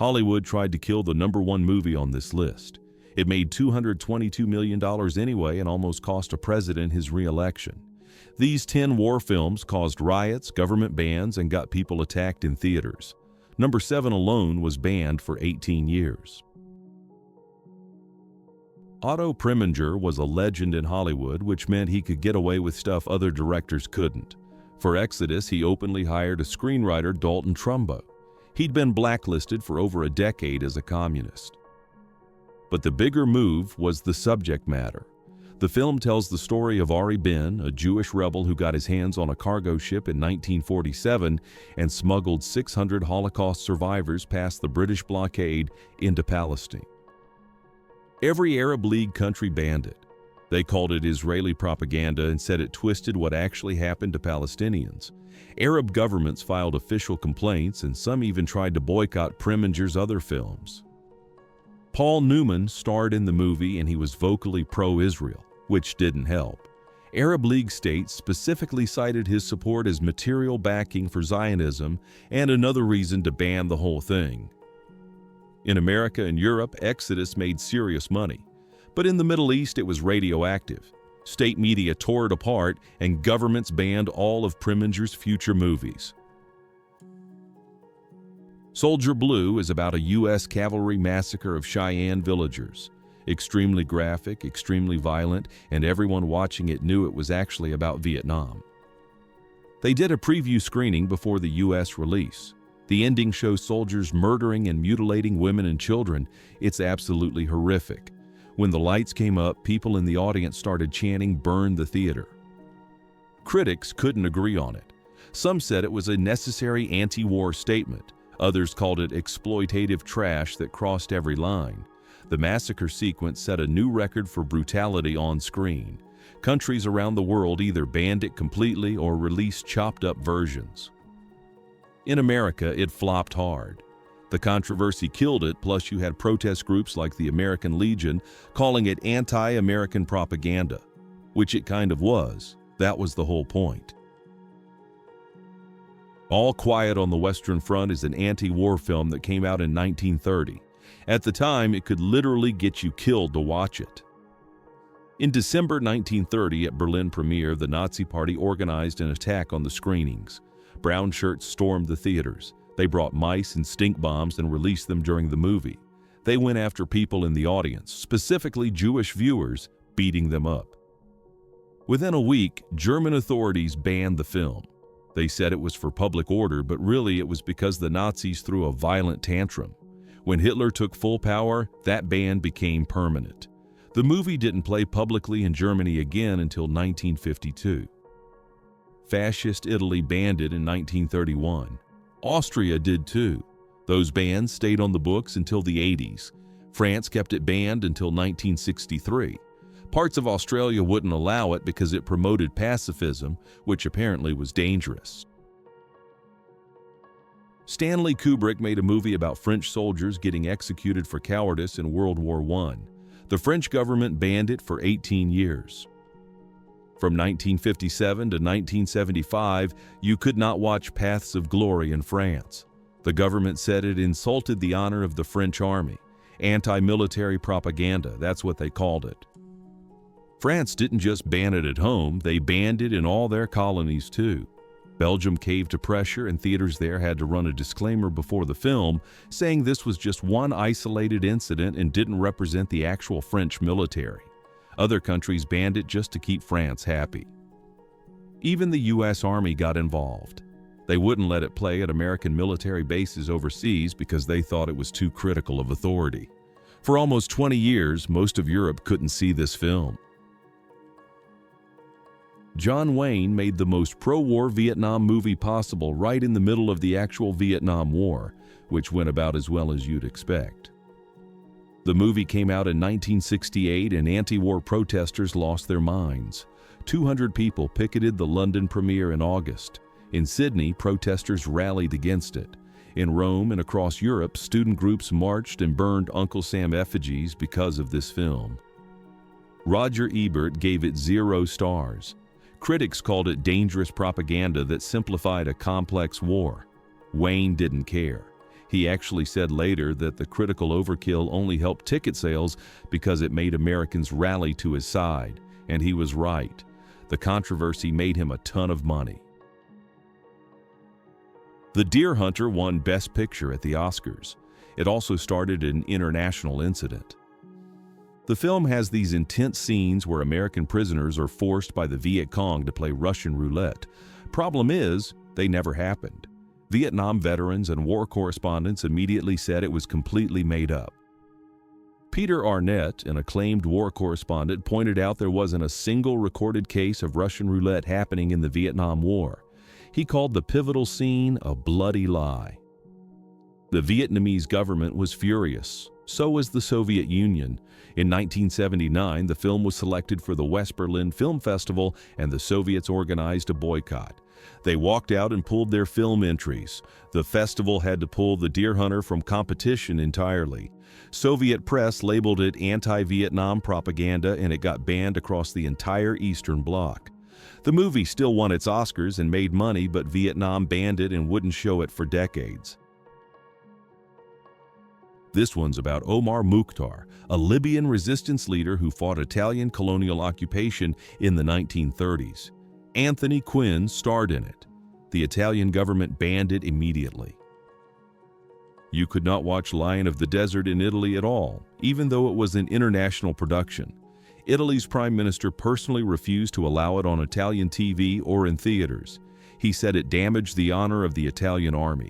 Hollywood tried to kill the #1 movie on this list. It made $222 million anyway and almost cost a president his re-election. These 10 war films caused riots, government bans, and got people attacked in theaters. #7 alone was banned for 18 years. Otto Preminger was a legend in Hollywood, which meant he could get away with stuff other directors couldn't. For Exodus, he openly hired a screenwriter, Dalton Trumbo. He'd been blacklisted for over a decade as a communist. But the bigger move was the subject matter. The film tells the story of Ari Ben, a Jewish rebel who got his hands on a cargo ship in 1947 and smuggled 600 Holocaust survivors past the British blockade into Palestine. Every Arab League country banned it. They called it Israeli propaganda and said it twisted what actually happened to Palestinians. Arab governments filed official complaints, and some even tried to boycott Preminger's other films. Paul Newman starred in the movie, and he was vocally pro-Israel, which didn't help. Arab League states specifically cited his support as material backing for Zionism and another reason to ban the whole thing. In America and Europe, Exodus made serious money. But in the Middle East, it was radioactive. State media tore it apart, and governments banned all of Preminger's future movies. Soldier Blue is about a U.S. cavalry massacre of Cheyenne villagers. Extremely graphic, extremely violent, and everyone watching it knew it was actually about Vietnam. They did a preview screening before the U.S. release. The ending shows soldiers murdering and mutilating women and children. It's absolutely horrific. When the lights came up, people in the audience started chanting, "Burn the theater." Critics couldn't agree on it. Some said it was a necessary anti-war statement. Others called it exploitative trash that crossed every line. The massacre sequence set a new record for brutality on screen. Countries around the world either banned it completely or released chopped-up versions. In America, it flopped hard. The controversy killed it, plus you had protest groups like the American Legion calling it anti-American propaganda, which it kind of was. That was the whole point. All Quiet on the Western Front is an anti-war film that came out in 1930. At the time, it could literally get you killed to watch it. In December 1930, at Berlin premiere, the Nazi Party organized an attack on the screenings. Brown shirts stormed the theaters. They brought mice and stink bombs and released them during the movie. They went after people in the audience, specifically Jewish viewers, beating them up. Within a week, German authorities banned the film. They said it was for public order, but really it was because the Nazis threw a violent tantrum. When Hitler took full power, that ban became permanent. The movie didn't play publicly in Germany again until 1952. Fascist Italy banned it in 1931. Austria did too. Those bans stayed on the books until the 80s. France kept it banned until 1963. Parts of Australia wouldn't allow it because it promoted pacifism, which apparently was dangerous. Stanley Kubrick made a movie about French soldiers getting executed for cowardice in World War I. The French government banned it for 18 years. From 1957 to 1975, you could not watch Paths of Glory in France. The government said it insulted the honor of the French army. Anti-military propaganda, that's what they called it. France didn't just ban it at home, they banned it in all their colonies too. Belgium caved to pressure, and theaters there had to run a disclaimer before the film saying this was just one isolated incident and didn't represent the actual French military. Other countries banned it just to keep France happy. Even the U.S. Army got involved. They wouldn't let it play at American military bases overseas because they thought it was too critical of authority. For almost 20 years, most of Europe couldn't see this film. John Wayne made the most pro-war Vietnam movie possible right in the middle of the actual Vietnam War, which went about as well as you'd expect. The movie came out in 1968 and anti-war protesters lost their minds. 200 people picketed the London premiere in August. In Sydney, protesters rallied against it. In Rome and across Europe, student groups marched and burned Uncle Sam effigies because of this film. Roger Ebert gave it 0 stars. Critics called it dangerous propaganda that simplified a complex war. Wayne didn't care. He actually said later that the critical overkill only helped ticket sales because it made Americans rally to his side, and he was right. The controversy made him a ton of money. The Deer Hunter won Best Picture at the Oscars. It also started an international incident. The film has these intense scenes where American prisoners are forced by the Viet Cong to play Russian roulette. Problem is, they never happened. Vietnam veterans and war correspondents immediately said it was completely made up. Peter Arnett, an acclaimed war correspondent, pointed out there wasn't a single recorded case of Russian roulette happening in the Vietnam War. He called the pivotal scene a bloody lie. The Vietnamese government was furious. So was the Soviet Union. In 1979, the film was selected for the West Berlin Film Festival, and the Soviets organized a boycott. They walked out and pulled their film entries. The festival had to pull The Deer Hunter from competition entirely. Soviet press labeled it anti-Vietnam propaganda, and it got banned across the entire Eastern Bloc. The movie still won its Oscars and made money, but Vietnam banned it and wouldn't show it for decades. This one's about Omar Mukhtar, a Libyan resistance leader who fought Italian colonial occupation in the 1930s. Anthony Quinn starred in it. The Italian government banned it immediately. You could not watch Lion of the Desert in Italy at all, even though it was an international production. Italy's prime minister personally refused to allow it on Italian TV or in theaters. He said it damaged the honor of the Italian army.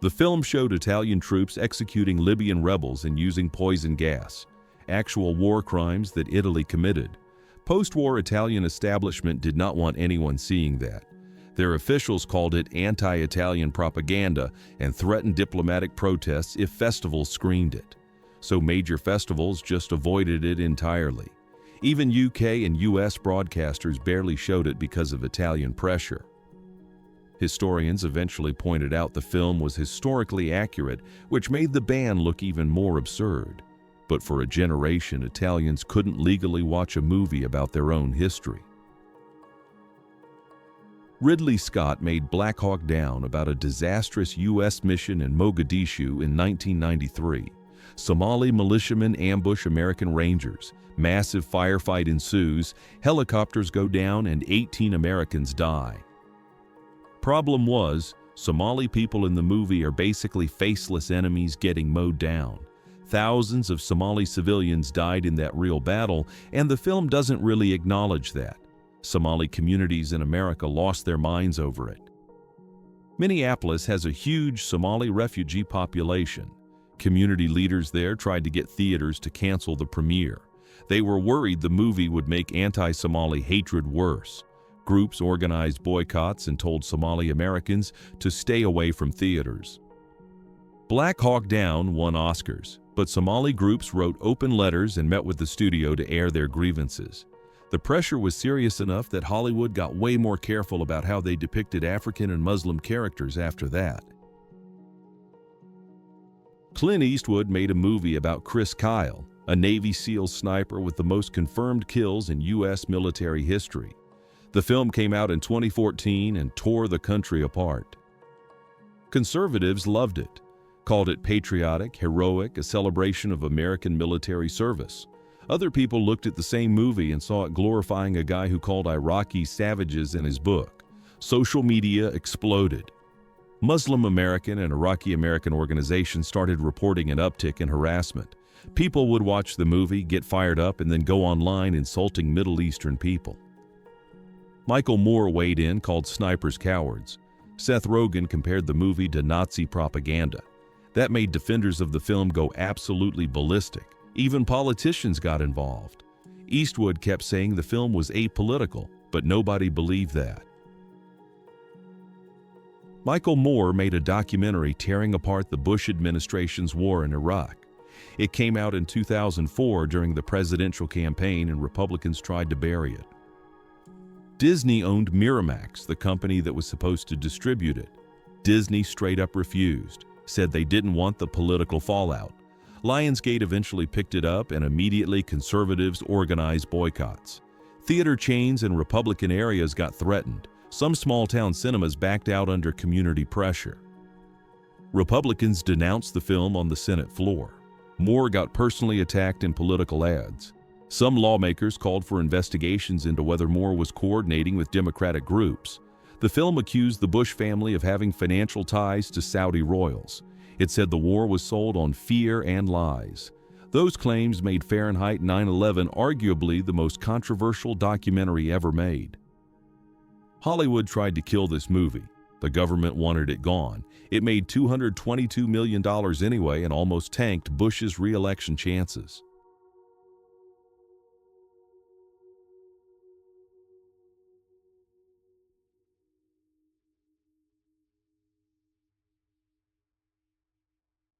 The film showed Italian troops executing Libyan rebels and using poison gas, actual war crimes that Italy committed. Post-war Italian establishment did not want anyone seeing that. Their officials called it anti-Italian propaganda and threatened diplomatic protests if festivals screened it. So major festivals just avoided it entirely. Even UK and US broadcasters barely showed it because of Italian pressure. Historians eventually pointed out the film was historically accurate, which made the ban look even more absurd. But for a generation, Italians couldn't legally watch a movie about their own history. Ridley Scott made Black Hawk Down about a disastrous U.S. mission in Mogadishu in 1993. Somali militiamen ambush American Rangers. Massive firefight ensues, helicopters go down, and 18 Americans die. Problem was, Somali people in the movie are basically faceless enemies getting mowed down. Thousands of Somali civilians died in that real battle, and the film doesn't really acknowledge that. Somali communities in America lost their minds over it. Minneapolis has a huge Somali refugee population. Community leaders there tried to get theaters to cancel the premiere. They were worried the movie would make anti-Somali hatred worse. Groups organized boycotts and told Somali Americans to stay away from theaters. Black Hawk Down won Oscars, but Somali groups wrote open letters and met with the studio to air their grievances. The pressure was serious enough that Hollywood got way more careful about how they depicted African and Muslim characters after that. Clint Eastwood made a movie about Chris Kyle, a Navy SEAL sniper with the most confirmed kills in U.S. military history. The film came out in 2014 and tore the country apart. Conservatives loved it, called it patriotic, heroic, a celebration of American military service. Other people looked at the same movie and saw it glorifying a guy who called Iraqis savages in his book. Social media exploded. Muslim American and Iraqi American organizations started reporting an uptick in harassment. People would watch the movie, get fired up, and then go online insulting Middle Eastern people. Michael Moore weighed in, called snipers cowards. Seth Rogen compared the movie to Nazi propaganda. That made defenders of the film go absolutely ballistic. Even politicians got involved. Eastwood kept saying the film was apolitical, but nobody believed that. Michael Moore made a documentary tearing apart the Bush administration's war in Iraq. It came out in 2004 during the presidential campaign, and Republicans tried to bury it. Disney owned Miramax, the company that was supposed to distribute it. Disney straight up refused, said they didn't want the political fallout. Lionsgate eventually picked it up, and immediately conservatives organized boycotts. Theater chains in Republican areas got threatened. Some small-town cinemas backed out under community pressure. Republicans denounced the film on the Senate floor. Moore got personally attacked in political ads. Some lawmakers called for investigations into whether Moore was coordinating with Democratic groups. The film accused the Bush family of having financial ties to Saudi royals. It said the war was sold on fear and lies. Those claims made Fahrenheit 9/11 arguably the most controversial documentary ever made. Hollywood tried to kill this movie. The government wanted it gone. It made $222 million anyway and almost tanked Bush's re-election chances.